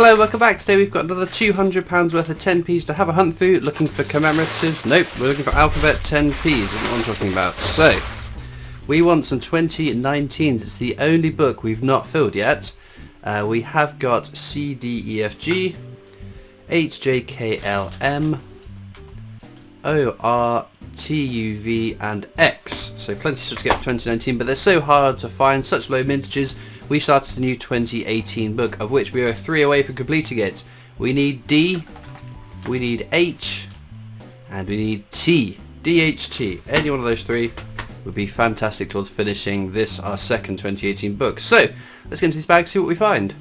Hello, welcome back. Today we've got another £200 worth of 10p's to have a hunt through, looking for commemoratives. Nope, we're looking for alphabet 10p's, isn't what I'm talking about. So, we want some 2019s. It's the only book we've not filled yet. We have got C, D, E, F, G, H, J, K, L, M, O, R, T, U, V and X. So plenty still to get for 2019, but they're so hard to find, such low mintages. We started a new 2018 book, of which we are 3 away from completing it. We need D, we need H, and we need T. DHT. Any one of those three would be fantastic towards finishing this, our second 2018 book. So, let's get into this bag, see what we find.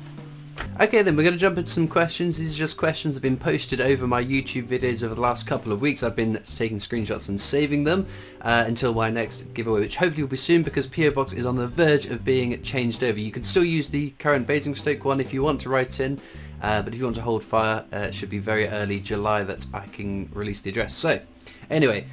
Okay then, we're going to jump into some questions. These are just questions that have been posted over my YouTube videos over the last couple of weeks. I've been taking screenshots and saving them until my next giveaway, which hopefully will be soon, because PO Box is on the verge of being changed over. You can still use the current Basingstoke one if you want to write in, but if you want to hold fire, it should be very early July that I can release the address. So, anyway,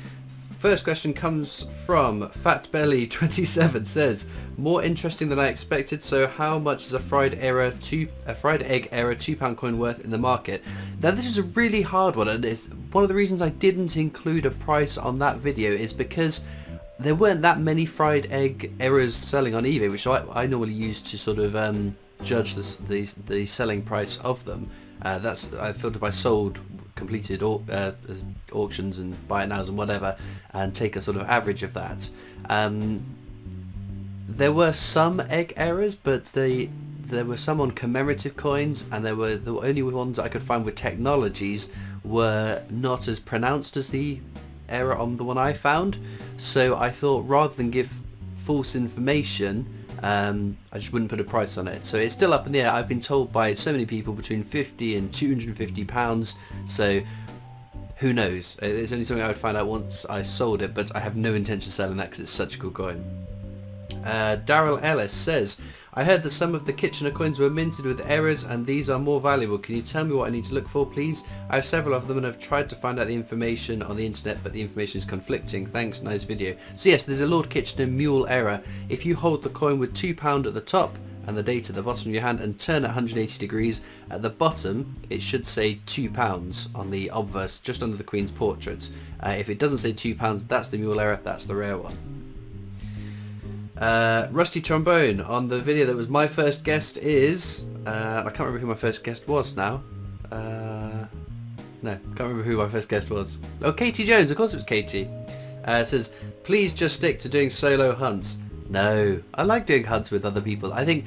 first question comes from Fatbelly27. Says, more interesting than I expected. So how much is a fried egg error £2 coin worth in the market? Now this is a really hard one, and it's one of the reasons I didn't include a price on that video is because there weren't that many fried egg errors selling on eBay, which I normally use to sort of judge the selling price of them. I filter by sold, completed auctions and buy it nows and whatever, and take a sort of average of that. There were some egg errors, but there were some on commemorative coins, and there were the only ones I could find with technologies were not as pronounced as the error on the one I found. So I thought, rather than give false information, I just wouldn't put a price on it. So it's still up in the air. I've been told by so many people between £50 and £250. So who knows? It's only something I would find out once I sold it, but I have no intention of selling that because it's such a good coin. Daryl Ellis says, I heard that some of the Kitchener coins were minted with errors and these are more valuable. Can you tell me what I need to look for, please? I have several of them and have tried to find out the information on the internet, but the information is conflicting. Thanks, nice video. So yes, there's a Lord Kitchener mule error. If you hold the coin with £2 at the top and the date at the bottom of your hand and turn it 180 degrees, at the bottom it should say £2 on the obverse, just under the Queen's portrait. If it doesn't say £2, that's the mule error, that's the rare one. Rusty Trombone on the video that was my first guest is I can't remember who my first guest was now. No, can't remember who my first guest was. Oh, Katie Jones, of course it was Katie. Says, please just stick to doing solo hunts. No, I like doing hunts with other people. I think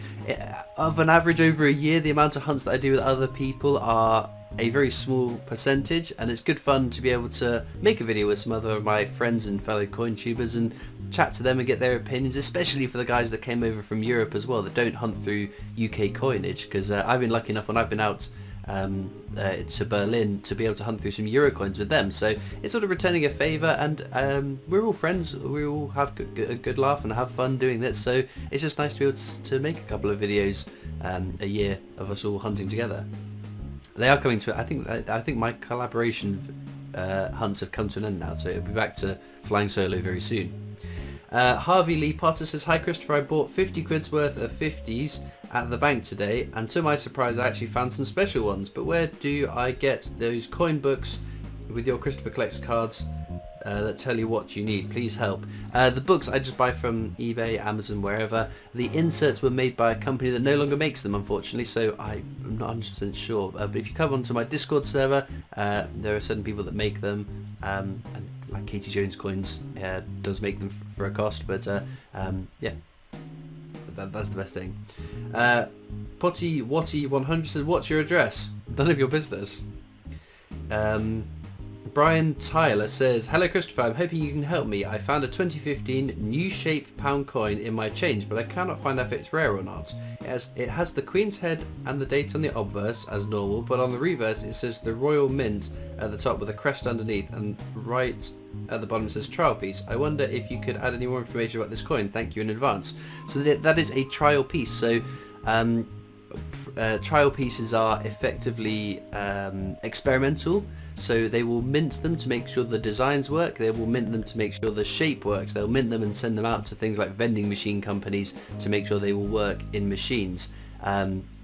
of an average over a year, the amount of hunts that I do with other people are a very small percentage, and it's good fun to be able to make a video with some other of my friends and fellow coin tubers and chat to them and get their opinions, especially for the guys that came over from Europe as well that don't hunt through UK coinage, because I've been lucky enough when I've been out to Berlin to be able to hunt through some Euro coins with them. So it's sort of returning a favour, and we're all friends, we all have a good laugh and have fun doing this, so it's just nice to be able to make a couple of videos a year of us all hunting together. They are coming to, I think my collaboration hunts have come to an end now, so it'll be back to flying solo very soon. Harvey Lee Potter says, hi Christopher, I bought 50 quid's worth of 50s at the bank today, and to my surprise I actually found some special ones, but where do I get those coin books with your Christopher Collects cards that tell you what you need? Please help. The books I just buy from eBay, Amazon, wherever. The inserts were made by a company that no longer makes them, unfortunately, so I'm not 100% sure. But if you come onto my Discord server, there are certain people that make them, and like Katie Jones Coins does make them for a cost, but yeah, that's the best thing. Potty Watty 100 says, what's your address? None of your business. Brian Tyler says, hello Christopher, I'm hoping you can help me. I found a 2015 new shape pound coin in my change, but I cannot find out if it's rare or not. It has the Queen's head and the date on the obverse as normal, but on the reverse it says the Royal Mint at the top with a crest underneath, and right at the bottom it says trial piece. I wonder if you could add any more information about this coin. Thank you in advance. So that is a trial piece. So trial pieces are effectively experimental. So they will mint them to make sure the designs work, they will mint them to make sure the shape works, they'll mint them and send them out to things like vending machine companies to make sure they will work in machines.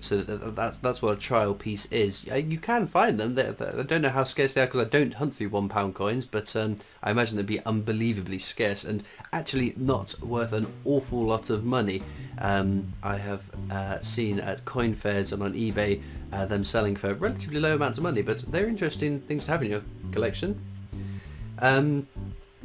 So that's what a trial piece is. You can find them. I don't know how scarce they are because I don't hunt through £1 coins, but I imagine they'd be unbelievably scarce and actually not worth an awful lot of money. I have seen at coin fairs and on eBay them selling for relatively low amounts of money, but they're interesting things to have in your collection.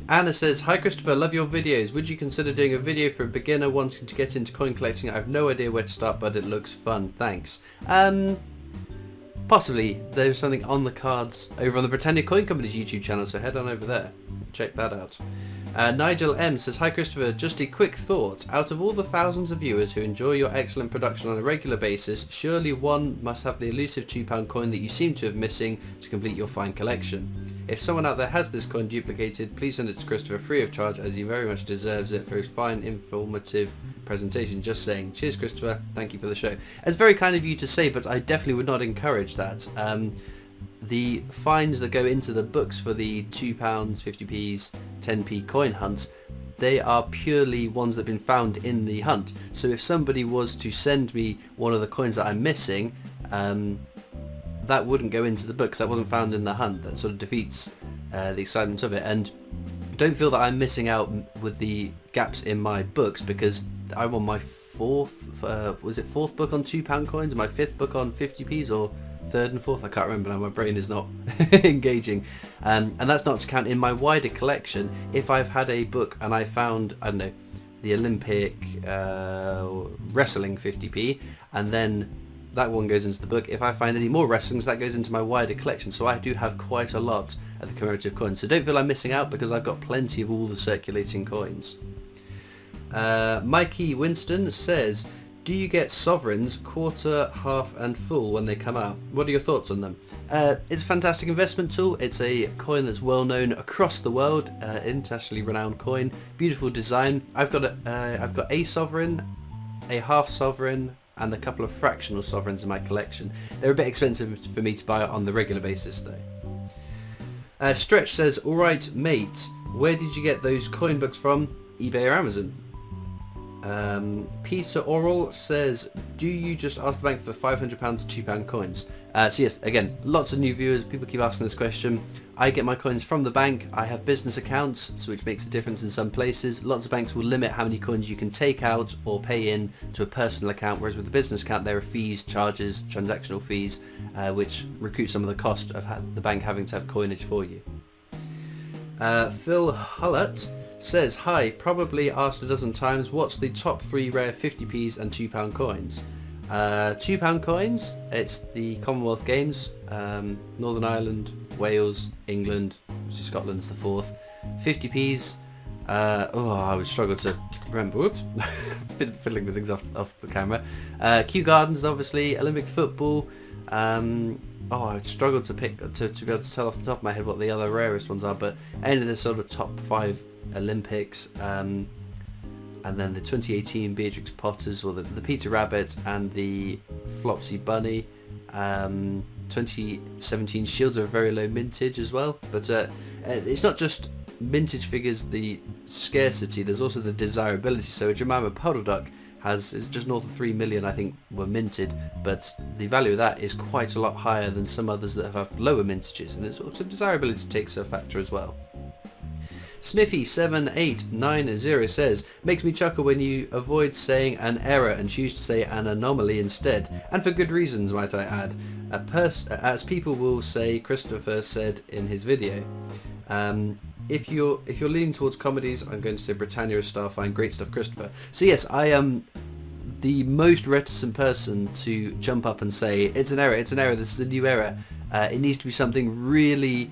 Anna says, "Hi Christopher, love your videos. Would you consider doing a video for a beginner wanting to get into coin collecting? I have no idea where to start, but it looks fun. Thanks." Possibly. There's something on the cards over on the Britannia Coin Company's YouTube channel, so head on over there. Check that out. Nigel M says, "Hi Christopher, just a quick thought. Out of all the thousands of viewers who enjoy your excellent production on a regular basis, surely one must have the elusive £2 coin that you seem to have missing to complete your fine collection. If someone out there has this coin duplicated, please send it to Christopher free of charge, as he very much deserves it for his fine, informative presentation. Just saying. Cheers, Christopher. Thank you for the show." It's very kind of you to say, but I definitely would not encourage that. The fines that go into the books for the £2, 50p's, 10p coin hunts, they are purely ones that have been found in the hunt. So if somebody was to send me one of the coins that I'm missing, that wouldn't go into the books. That wasn't found in the hunt. That sort of defeats the excitement of it. And don't feel that I'm missing out with the gaps in my books, because I'm on my fourth book on £2 coins, my fifth book on 50p's, or third and fourth, I can't remember now, my brain is not engaging, and that's not to count in my wider collection. If I've had a book and I found, I don't know, the Olympic wrestling 50p, and then that one goes into the book. If I find any more wrestlings, that goes into my wider collection. So I do have quite a lot of the commemorative coins, so don't feel I'm missing out, because I've got plenty of all the circulating coins. Mikey Winston says, "Do you get sovereigns quarter, half and full when they come out? What are your thoughts on them?" It's a fantastic investment tool. It's a coin that's well known across the world, internationally renowned coin, beautiful design. I've got a sovereign, a half sovereign, and a couple of fractional sovereigns in my collection. They're a bit expensive for me to buy on the regular basis though. Stretch says, "Alright mate, where did you get those coin books from? eBay or Amazon?" Peter Oral says, "Do you just ask the bank for £500 £2 coins?" So yes, again, lots of new viewers, people keep asking this question. I get my coins from the bank. I have business accounts, so which makes a difference in some places. Lots of banks will limit how many coins you can take out or pay in to a personal account, whereas with the business account there are fees, charges, transactional fees, which recoup some of the cost of the bank having to have coinage for you. Phil Hullett says, "Hi, probably asked a dozen times, what's the top 3 rare 50p's and £2 coins?" £2 coins, it's the Commonwealth Games, Northern Ireland, Wales, England, Scotland's the 4th. 50p's, I would struggle to remember, whoops, fiddling with things off the camera. Kew Gardens, obviously, Olympic football. I would struggle to pick, to be able to tell off the top of my head what the other rarest ones are, but any of the sort of top 5 Olympics, and then the 2018 Beatrix Potters, or the Peter Rabbit and the Flopsy Bunny. 2017 Shields are a very low mintage as well, but it's not just mintage figures, the scarcity, there's also the desirability. So a Jemima Puddle Duck is just north of 3 million, I think, were minted, but the value of that is quite a lot higher than some others that have lower mintages, and it's also desirability takes a factor as well. Smithy7890 says, "Makes me chuckle when you avoid saying an error and choose to say an anomaly instead, and for good reasons, might I add. As people will say, Christopher said in his video. If you're leaning towards comedies, I'm going to say Britannia is Starfine. Great stuff, Christopher." So yes, I am the most reticent person to jump up and say it's an error, this is a new error. It needs to be something really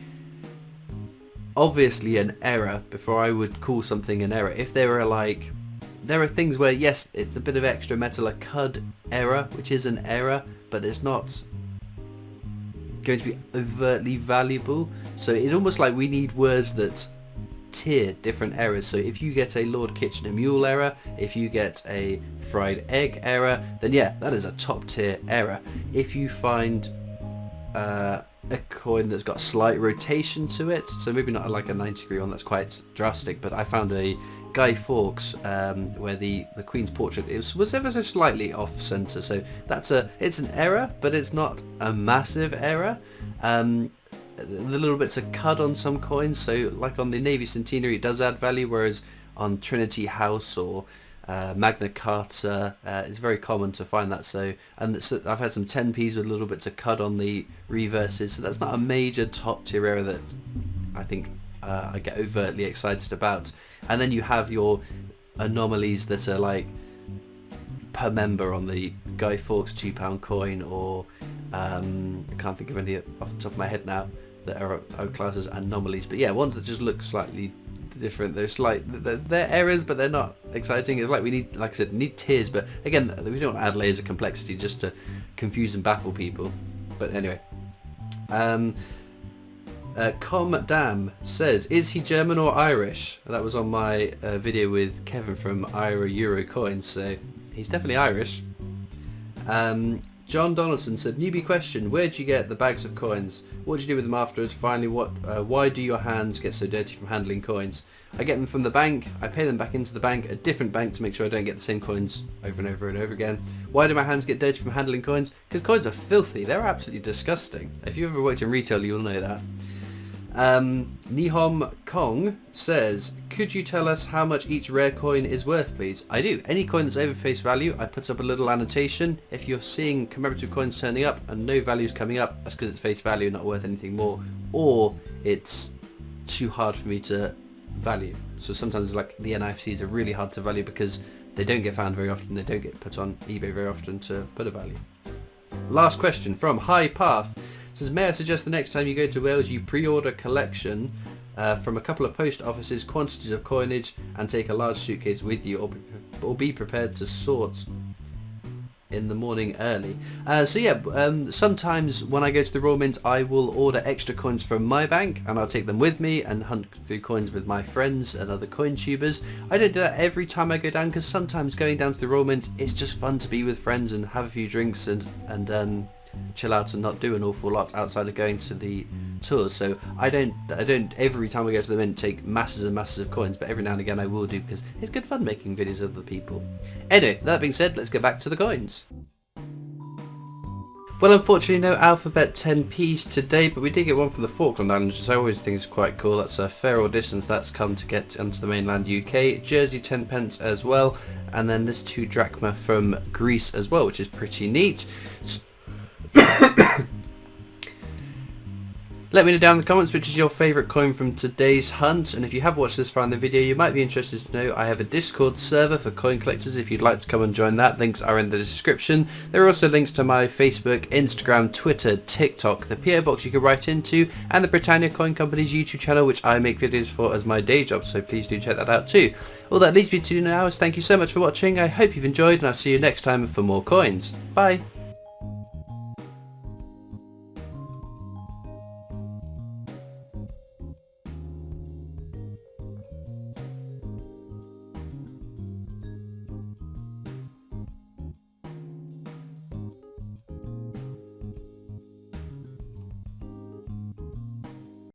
obviously an error before I would call something an error. If there are things where, yes, it's a bit of extra metal, a cud error, which is an error, but it's not going to be overtly valuable. So it's almost like we need words that tier different errors. So if you get a Lord Kitchener Mule error, if you get a fried egg error, then yeah, that is a top tier error. If you find a coin that's got slight rotation to it, so maybe not like a 90 degree one, that's quite drastic, but I found a Guy Fawkes, where the Queen's portrait was ever so slightly off centre. So it's an error, but it's not a massive error. The little bits of cud on some coins, so like on the Navy Centenary, it does add value, whereas on Trinity House or Magna Carta, it's very common to find that. So I've had some 10p's with little bits of cud on the reverses, so that's not a major top tier error that I think I get overtly excited about. And then you have your anomalies that are like per member on the Guy Fawkes £2 coin, or I can't think of any off the top of my head now that are classed as anomalies, but yeah, ones that just look slightly different. They're errors, but they're not exciting. It's like we need, like I said, need tiers, but again, we don't add layers of complexity just to confuse and baffle people. But anyway, Comdam says, is he German or Irish? That was on my video with Kevin from Ira Euro Coins, so he's definitely Irish. John Donaldson said, newbie question, where do you get the bags of coins? What do you do with them afterwards? Finally, why do your hands get so dirty from handling coins? I get them from the bank, I pay them back into the bank, a different bank, to make sure I don't get the same coins over and over and over again. Why do my hands get dirty from handling coins? Because coins are filthy, they're absolutely disgusting. If you've ever worked in retail, you'll know that. Nihom Kong says, could you tell us how much each rare coin is worth, please? I do. Any coin that's over face value, I put up a little annotation. If you're seeing commemorative coins turning up and no values coming up, that's because it's face value, not worth anything more, or it's too hard for me to value. So sometimes like the NIFCs are really hard to value because they don't get found very often, they don't get put on eBay very often to put a value. Last question from High Path. Says, may I suggest the next time you go to Wales you pre-order collection from a couple of post offices, quantities of coinage, and take a large suitcase with you, or be prepared to sort in the morning early. Sometimes when I go to the Royal Mint I will order extra coins from my bank and I'll take them with me and hunt through coins with my friends and other coin tubers. I don't do that every time I go down, because sometimes going down to the Royal Mint it's just fun to be with friends and have a few drinks and chill out and not do an awful lot outside of going to the tours. So I don't every time I go to the Mint take masses and masses of coins, but every now and again I will do, because it's good fun making videos of other people. Anyway, that being said, let's get back to the coins. Well, unfortunately no alphabet 10p's today, but we did get one from the Falkland Islands, which I always think is quite cool. That's a fair old distance that's come to get onto the mainland UK. Jersey 10p as well, and then this 2 drachma from Greece as well, which is pretty neat. Let me know down in the comments which is your favourite coin from today's hunt, and if you have watched this far in the video you might be interested to know I have a Discord server for coin collectors. If you'd like to come and join that, links are in the description. There are also links to my Facebook, Instagram, Twitter, TikTok, the PO box you can write into, and the Britannia Coin Company's YouTube channel, which I make videos for as my day job, so please do check that out too. All that leaves me to do now is thank you so much for watching. I hope you've enjoyed, and I'll see you next time for more coins. Bye!